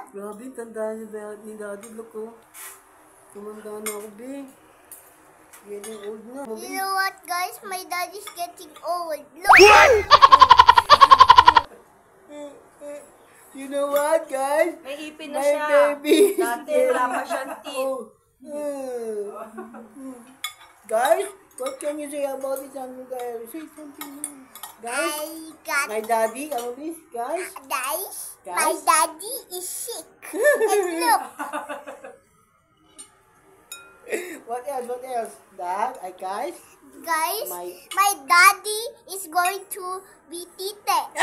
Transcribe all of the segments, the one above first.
Grabe, tandaan ni Daddy. Look, oh. Tumanda na ako, be. Getting old na. You know what, guys? My daddy's getting old. Look! You know what, guys? May ipin na My siya. baby. Dati, wala pa siyang teeth. Guys, what can you say about this? Say something. Guys, I got my daddy, ano this, guys? guys. Guys? My daddy is sick. And look, What else? What else? Dad, guys? guys, My- my daddy is going to be tite.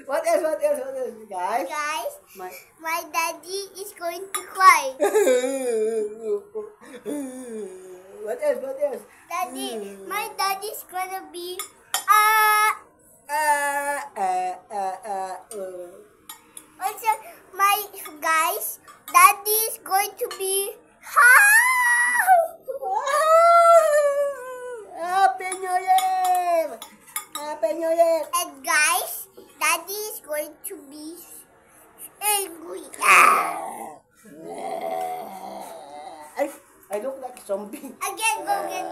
What else? What else? What else? Guys? Guys, My... my daddy is going to cry. What else? What else? Daddy, my daddy's gonna be also my guys, daddy is going to be Happy New Year! Happy New Year! and guys, daddy is going to be angry. I look like a zombie. Again, go again.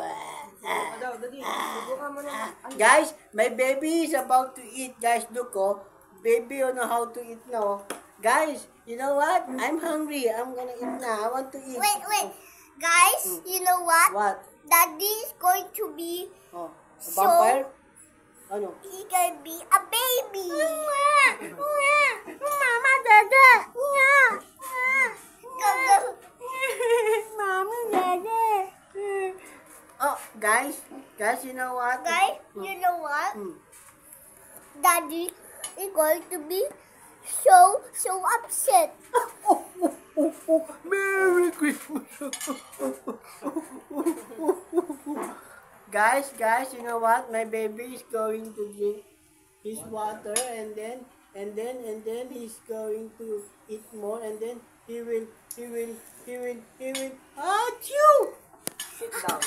Dali, subukan mo na. Guys, my baby is about to eat. Guys, look, oh. Baby, you know how to eat now. Guys, you know what? I'm hungry. I'm gonna eat now. I want to eat. Wait. Guys, you know what? What? Daddy is going to be, Oh, a So- vampire? Ano? he can be a baby. Mama, Dada. Go. Mama, Daddy. Oh, guys, you know what? Guys, you know what? Mm. Daddy is going to be so upset. Merry Christmas. Guys, you know what? My baby is going to drink his water and then he's going to eat more and then he will achoo! Sit down.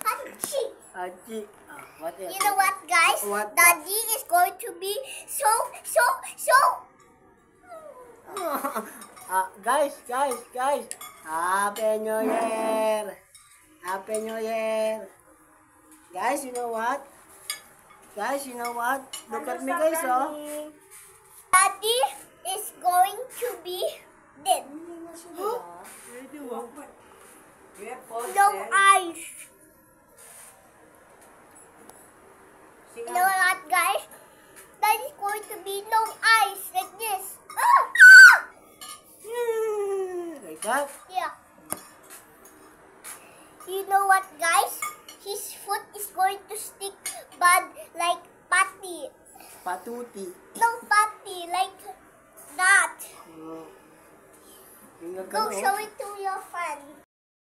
Achoo. Achoo. What else? You know what, guys? What? Daddy is going to be so. Guys, Happy New Year! Happy New Year! Guys, you know what? Look at me, guys, oh. Daddy is going to be dead. No eyes. You know what, guys? Daddy is going to be no eyes like this. Like that? Yeah. You know what, guys? His foot is going to stick bad like patty. Patuti. No patty, like that. Tingnan ka Go na, oh. show it to your friend.